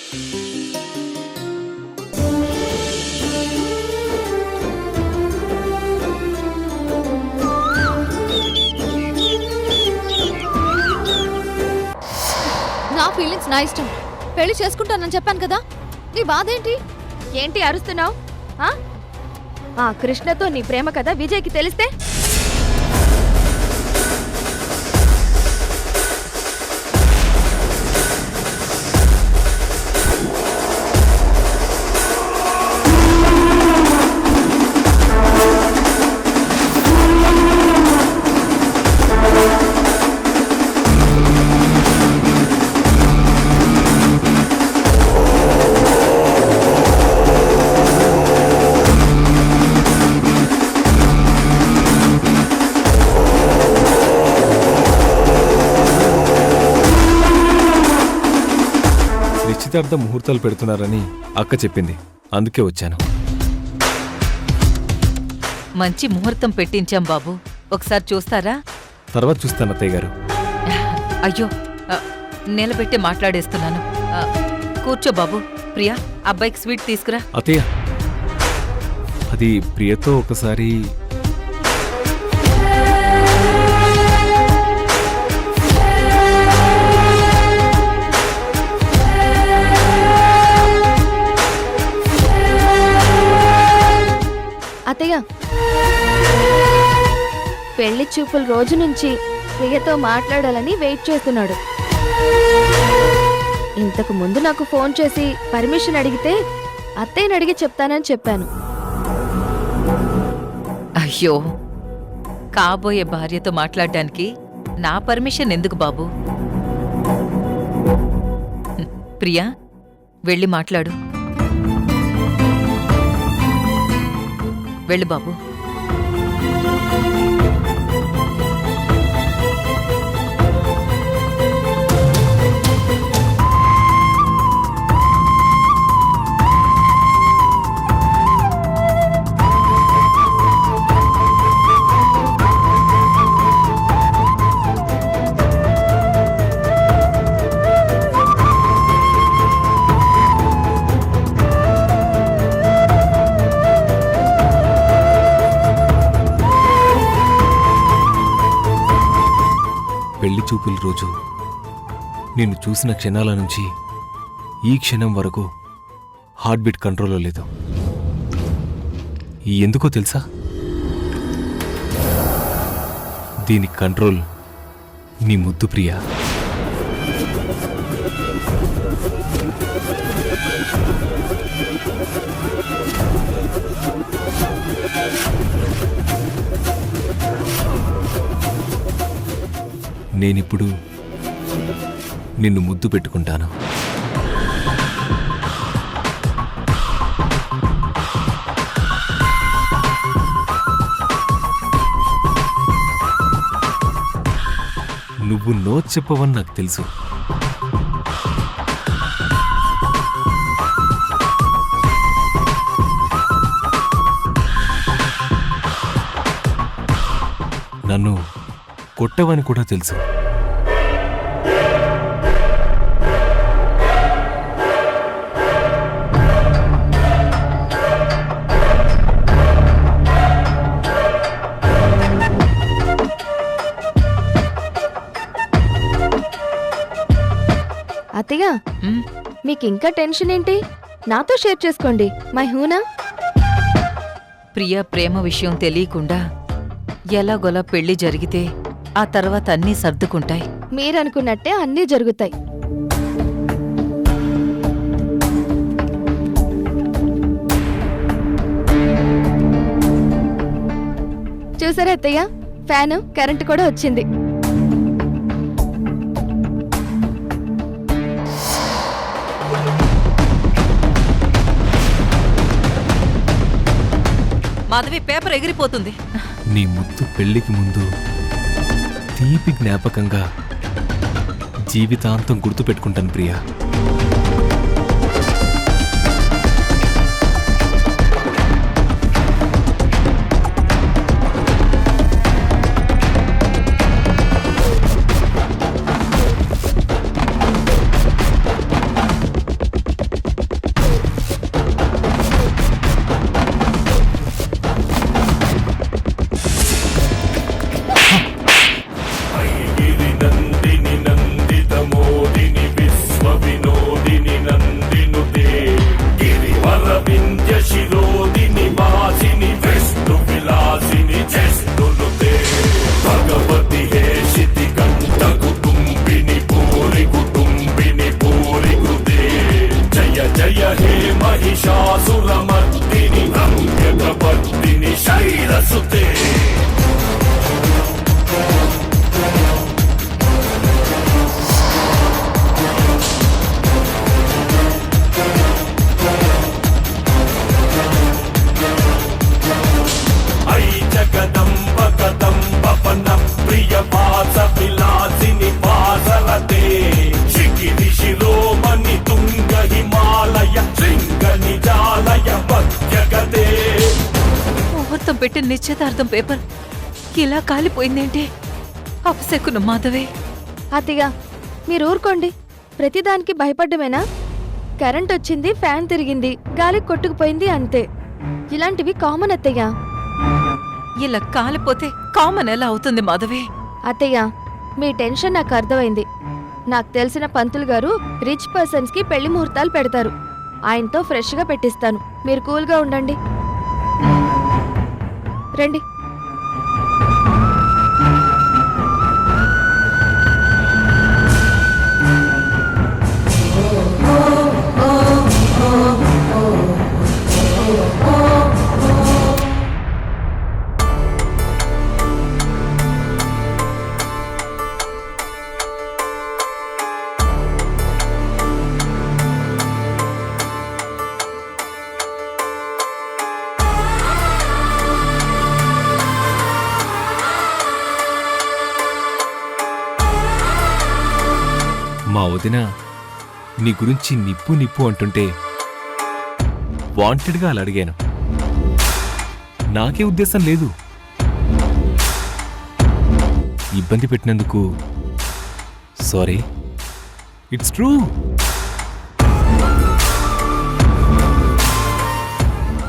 నా ఫీలింగ్స్ నా ఇష్టం. పెళ్లి చేసుకుంటానని చెప్పాను కదా, నీ బాధేంటి? ఏంటి అరుస్తున్నావు? ఆ కృష్ణతో నీ ప్రేమ కదా విజయ్కి తెలిస్తే? నిశ్చితార్థ ముహూర్తాలు పెడుతున్నారని అక్క చెప్పింది, అందుకే వచ్చాను. మంచి ముహూర్తం పెట్టించాం బాబు, ఒకసారి చూస్తారా? తర్వాత చూస్తాను అత్తయ్య గారు. అయ్యో, నిలబెట్టి మాట్లాడేస్తున్నాను. కూర్చో బాబు. ప్రియా, అబ్బాయికి స్వీట్ తీసుకురా. అత్తయ్య, అది ప్రియతో ఒకసారి అత్తయ్య, పెళ్లి చూపుల రోజు నుంచి ప్రియతో మాట్లాడాలని వెయిట్ చేస్తున్నాడు. ఇంతకు ముందు నాకు ఫోన్ చేసి పర్మిషన్ అడిగితే అత్తయ్యని అడిగి చెప్తానని చెప్పాను. అయ్యో, కాబోయే భార్యతో మాట్లాడడానికి నా పర్మిషన్ ఎందుకు బాబు? ప్రియా, వెళ్ళి మాట్లాడు. వెళ్ళు బాబు. పెళ్లి చూపుల రోజు నిన్ను చూసిన క్షణాల నుంచి ఈ క్షణం వరకు హార్ట్ బీట్ కంట్రోల్లో లేదు. ఎందుకో తెలుసా? దీని కంట్రోల్ నీ ముద్దు ప్రియా. నేనిప్పుడు నిన్ను ముద్దు పెట్టుకుంటాను. నువ్వు నో చెప్పవని నాకు తెలుసు. నన్ను కొట్టవని కూడా తెలుసు. అత్తయ్య, మీకింకా టెన్షన్ ఏంటి? నాతో షేర్ చేసుకోండి. మై హూనా. ప్రియా ప్రేమ విషయం తెలియకుండా ఎలాగోలా పెళ్లి జరిగితే ఆ తర్వాత అన్నీ సర్దుకుంటాయి. మీరనుకున్నట్టే అన్నీ జరుగుతాయి. చూసారా అత్తయ్య, ఫ్యాను కరెంటు కూడా వచ్చింది. మాధవి, పేపర్ ఎగిరిపోతుంది. నీ ముద్దు పెళ్లికి ముందు తీపి జ్ఞాపకంగా జీవితాంతం గుర్తుపెట్టుకుంటాను ప్రియా. महिषासुरमर्दिनि रम्यकपर्दिनि शैलसुते ऐ जगदम्ब कदम्ब पन प्रिय वास विलासिनि वासरते शिखिरि शिरोमणि तुंग हिमालय शृंग निजालय मध्यगते ముహూర్తం పెట్టిన నిశ్చితార్థం పేపర్ ఇలా కాలిపోయిందేంటి? అపశకునం మాధవి. అతిగా మీరు ఊరుకోండి. ప్రతిదానికి భయపడ్డమేనా? కరెంట్ వచ్చింది, ఫ్యాన్ తిరిగింది, గాలి కొట్టుకుపోయింది, అంతే. ఇలాంటివి కామన్ అత్తయ్య. ఇలా కాలిపోతే కామన్ ఎలా అవుతుంది మాధవి? అత్తయ్య, మీ టెన్షన్ నాకు అర్థమైంది. నాకు తెలిసిన పంతులు గారు రిచ్ పర్సన్స్ కి పెళ్లి ముహూర్తాలు పెడతారు. ఆయనతో ఫ్రెష్ గా పెట్టిస్తాను. మీరు కూల్గా ఉండండి. రండి. మా వదిన నీ గురించి నిప్పు నిప్పు అంటుంటే వాంటెడ్గా అలా అడిగాను. నాకే ఉద్దేశం లేదు. ఇబ్బంది పెట్టినందుకు సారీ. It's true.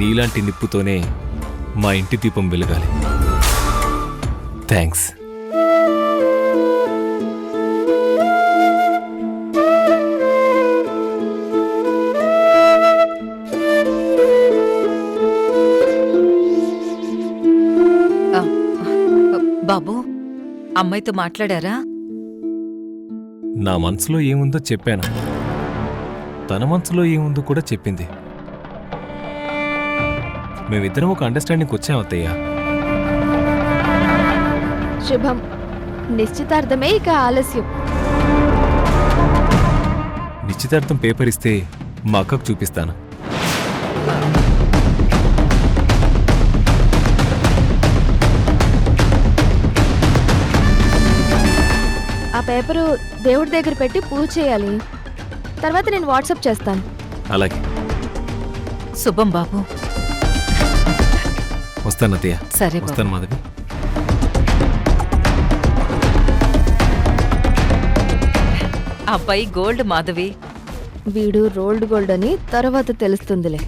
నీలాంటి నిప్పుతోనే మా ఇంటి దీపం వెలగాలి. థ్యాంక్స్. బాబు, అమ్మాయితో మాట్లాడారా? నా మనసులో ఏముందో చెప్పాను. తన మనసులో ఏముందో కూడా చెప్పింది. మేమిద్దరం ఒక అండర్స్టాండింగ్కి వచ్చాం అత్తయ్య. శుభం. నిశ్చితార్థమే ఇక ఆలస్యం. నిశ్చితార్థం పేపర్ ఇస్తే మా అక్కకు చూపిస్తాను. ఆ పేపరు దేవుడి దగ్గర పెట్టి పూజ చేయాలి. తర్వాత నేను వాట్సాప్ చేస్తాను. అలాగే. శుభం బాబు. వస్తాను అత్తయ్య. సరే బాబు. వస్తాను మాధవి. అబ్బాయి గోల్డ్ మాధవి. వీడు రోల్డ్ గోల్డ్ అని తర్వాత తెలుస్తుందిలే.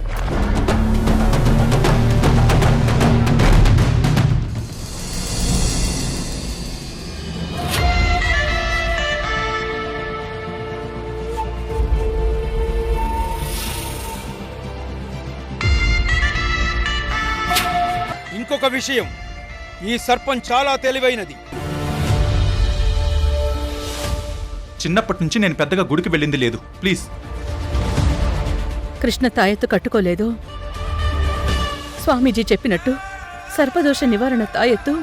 ఇంకొక విషయం, ఈ సర్పంచ్ చాలా తెలివైనది. చిన్నప్పటి నుంచి నేను పెద్దగా గుడికి వెళ్ళింది లేదు. ప్లీజ్. కృష్ణ తాయెత్తు కట్టుకోలేదు. స్వామీజీ చెప్పినట్టు సర్పదోష నివారణ తాయెత్తు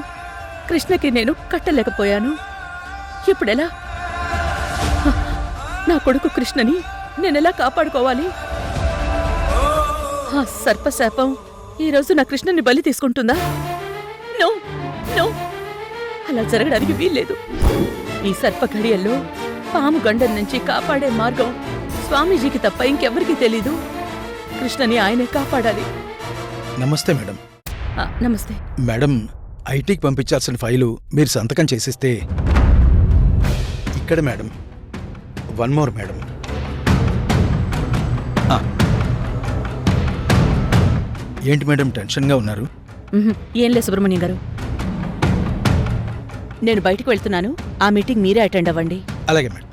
కృష్ణకి నేను కట్టలేకపోయాను. ఇప్పుడెలా? నా కొడుకు కృష్ణని నేనెలా కాపాడుకోవాలి? ఆ సర్పశాపం ఈరోజు నా కృష్ణని బలి తీసుకుంటుందా? నో నో, అలా జరగడానికి వీల్లేదు. ఈ సర్ప ఘడియల్లో పాము గండం నుంచి కాపాడే మార్గం స్వామీజీకి తప్ప ఇంకెవ్వరికీ తెలీదు. కృష్ణని ఆయనే కాపాడాలి. నమస్తే మేడం. నమస్తే మేడం, ఐటీకి పంపించాల్సిన ఫైలు మీరు సంతకం చేసిస్తే ఇక్కడ మేడం. One more madam. ఏంటి మేడం టెన్షన్గా ఉన్నారు? ఏంలే సుబ్రహ్మణ్యం గారు, నేను బయటికి వెళ్తున్నాను. ఆ మీటింగ్ మీరే అటెండ్ అవ్వండి. అలాగే మేడం.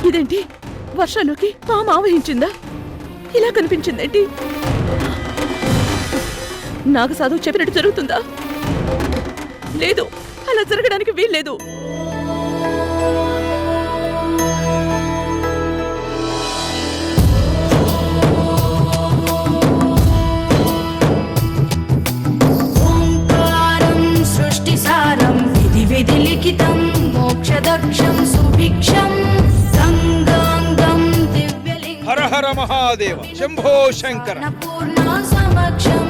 ఇదేంటి వర్షాలోకి పాము ఆవహించిందా? ఇలా కనిపించిందేంటి? నాకు సాధువు చెప్పినట్టు జరుగుతుందా? లేదు, అలా జరగడానికి వీల్లేదు. ఓంకారం సృష్టిసారం విధి విధి లిఖితం మోక్షదక్షం సుభిక్షం గంగాంగం దివ్యలింగం హర హర మహాదేవ శంభో శంకర. పూర్ణా సమక్షం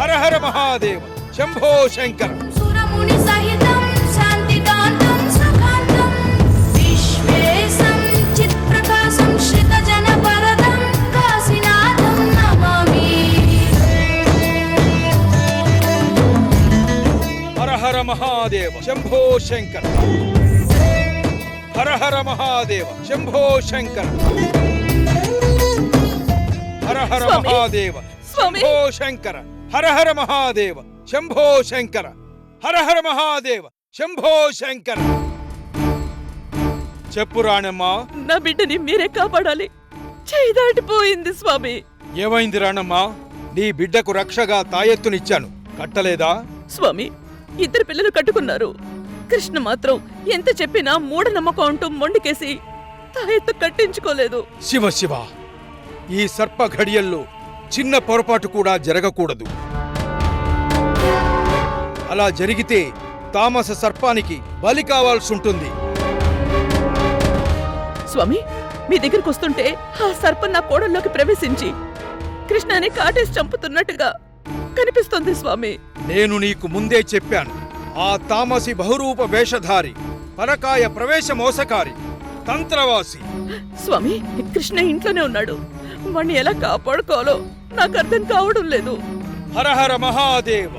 హర హర మహాదేవ శంభో శంకర. సురముని సహితం శాంతికాంతం సుఖాంతం విశ్వేశం చిత్ప్రకాశం శ్రితజన వరదం కాశీనాథం నమామి. హర హర మహాదేవ శంభో శంకర. హర హర మహాదేవ శంభో శంకర. హర హర స్వామి! మహాదేవ స్వామి! శంభో శంకర. హర హర మహాదేవ శంభో శంకర. హర హర మహాదేవ శంభో శంకర. చెప్పు రాణమ్మా, నా బిడ్డని మీరే కాపాడాలి. చేయి దాటిపోయింది స్వామి. ఏమైంది రాణమ్మా? నీ బిడ్డకు రక్షగా తాయెత్తునిచ్చాను, కట్టలేదా? స్వామి, ఇద్దరు పిల్లలు కట్టుకున్నారు. కృష్ణ మాత్రం ఎంత చెప్పినా మూఢనమ్మకం అంటూ మొండికేసి తాయెత్తు కట్టించుకోలేదు. శివ శివ, ఈ సర్ప ఘడియల్లో చిన్న పొరపాటు కూడా జరగకూడదు. అలా జరిగితే తామస సర్పానికి బలి కావాల్సుంటుంది. స్వామి, మీ దగ్గరకు వస్తుంటే ఆ సర్పం నా కోడల్లోకి ప్రవేశించి కృష్ణని కాటేసి చంపుతున్నట్టుగా కనిపిస్తుంది స్వామి. నేను నీకు ముందే చెప్పాను, ఆ తామసి బహురూప వేషధారి, పరకాయ ప్రవేశ మోసకారి, తంత్రవాసి. స్వామి, కృష్ణ ఇంట్లోనే ఉన్నాడు. వాణ్ణి ఎలా కాపాడుకోవాలో నాకు అర్థం కావడం లేదు. హర హర మహాదేవ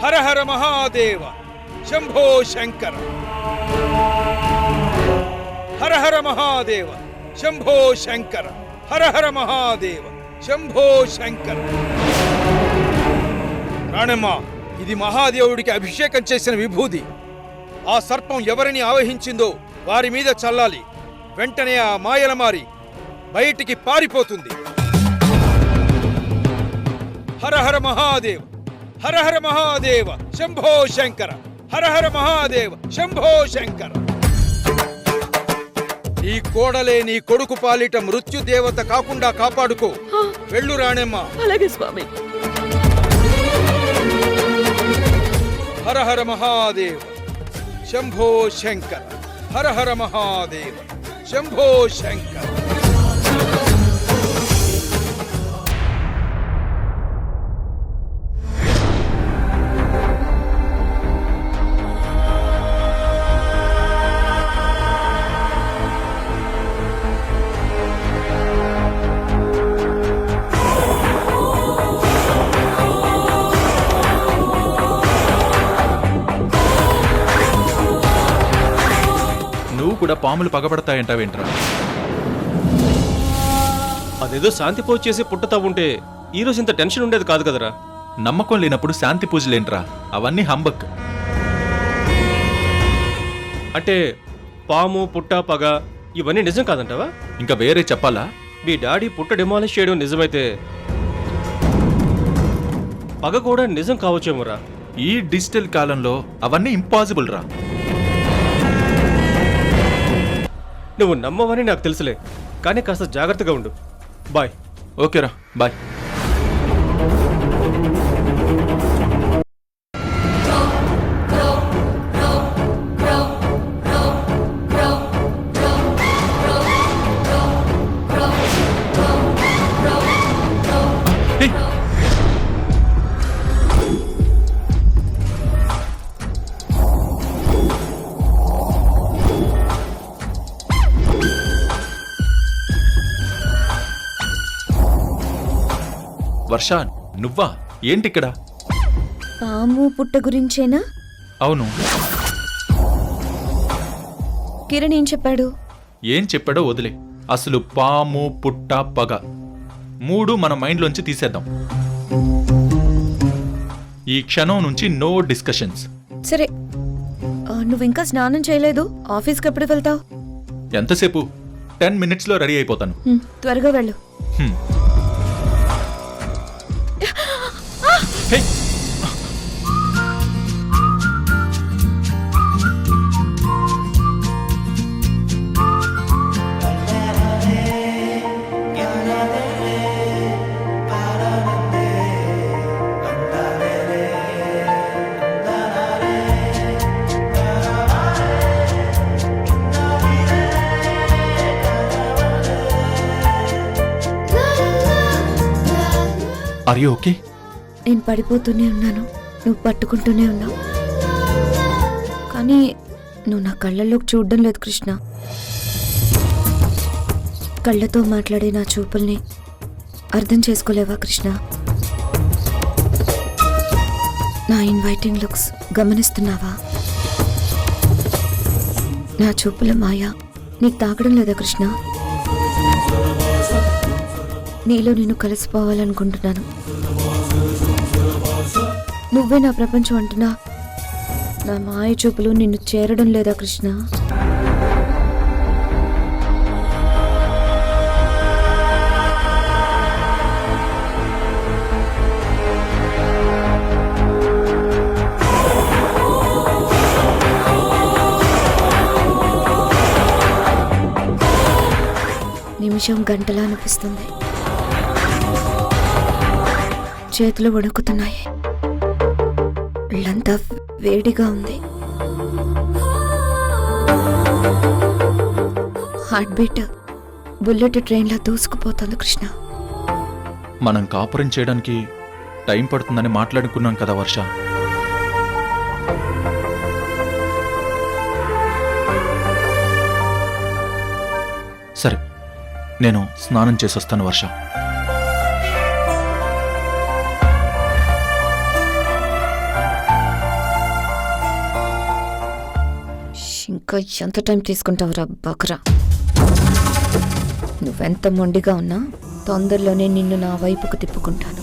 హర హర మహాదేవ శంభో శంకర. హర హర మహాదేవ శంభో శంకర. హర హర మహాదేవ శంభో శంకర. రాణమ్మ, ఇది మహాదేవుడికి అభిషేకం చేసిన విభూది. ఆ సర్పం ఎవరిని ఆవహించిందో వారి మీద చల్లాలి. వెంటనే ఆ మాయలమారి బయటికి పారిపోతుంది. హర హర మహాదేవ హర హర మహాదేవ శంభో శంకర. హర హర మహాదేవ శంభో శంకర. నీ కోడలే నీ కొడుకు పాలిట మృత్యుదేవత కాకుండా కాపాడుకో. వెళ్ళు రాణమ్మ. అలాగే స్వామి. హర హర మహాదేవ శంభో శంకర. హర హర మహాదేవ శంభో శంకర. నువ్వు కూడా పాములు పగబడతాయంటావేంట్రా? అదేదో శాంతి పూజ చేసి పుట్టతా ఉంటే ఈ రోజు ఇంత టెన్షన్ ఉండేది కాదు కదరా. నమ్మకం లేనప్పుడు శాంతి పూజలేంట్రా? అవన్నీ హంబక్. అంటే పాము పుట్ట పగ ఇవన్నీ నిజం కాదంటావా? ఇంకా వేరే చెప్పాలా? మీ డాడీ పుట్ట డిమాలిష్ చేయడం నిజమైతే పగ కూడా నిజం కావచ్చేమోరా. ఈ డిజిటల్ కాలంలో అవన్నీ ఇంపాసిబుల్ రా. నువ్వు నమ్మవని నాకు తెలుసులే, కానీ కాస్త జాగ్రత్తగా ఉండు. బాయ్. ఓకేరా, బాయ్. వర్ష, నువ్వా? ఏంటిక్కడ? పాము పుట్ట గురించేనా? అవును. కిరణ్ ఏం చెప్పాడు? ఏం చెప్పాడో వదిలే. అసలు పాము పుట్ట పగ మూడు మన మైండ్లోంచి తీసేద్దాం. ఈ క్షణం నుంచి నో డిస్కషన్స్. సరే, నువ్వు ఇంకా స్నానం చేయలేదు. ఆఫీస్కి ఎప్పుడు వెళ్తావు? ఎంతసేపు? 10 minutesలో రెడీ అయిపోతాను. త్వరగా వెళ్ళు. Hmm. Hey! Are you okay? నేను పడిపోతూనే ఉన్నాను, నువ్వు పట్టుకుంటూనే ఉన్నావు. కానీ నువ్వు నా కళ్ళల్లోకి చూడడం లేదు కృష్ణ. కళ్ళతో మాట్లాడే నా చూపుల్ని అర్థం చేసుకోలేవా కృష్ణ? నా ఇన్వైటింగ్ లుక్స్ గమనిస్తున్నావా? నా చూపుల మాయ నీకు తాగడం లేదా కృష్ణ? నీలో నేను కలిసిపోవాలనుకుంటున్నాను. నువ్వే నా ప్రపంచం అంటున్నా నా మాయ చూపులు నిన్ను చేరడం లేదా కృష్ణ? నిమిషం గంటలా అనిపిస్తుంది. చేతులు వణుకుతున్నాయి, ఒళ్ళంతా వేడిగా ఉంది. హార్ట్ బీట్ బుల్లెట్ ట్రైన్లా దూసుకుపోతుంది కృష్ణ. మనం కాపురం చేయడానికి టైం పడుతుందని మాట్లాడుకున్నాం కదా వర్ష. సరే, నేను స్నానం చేసొస్తాను వర్ష. ఇంకా ఎంత టైం తీసుకుంటావురా బక్రా? నువ్వెంత మొండిగా ఉన్నా తొందరలోనే నిన్ను నా వైపుకు తిప్పుకుంటాను.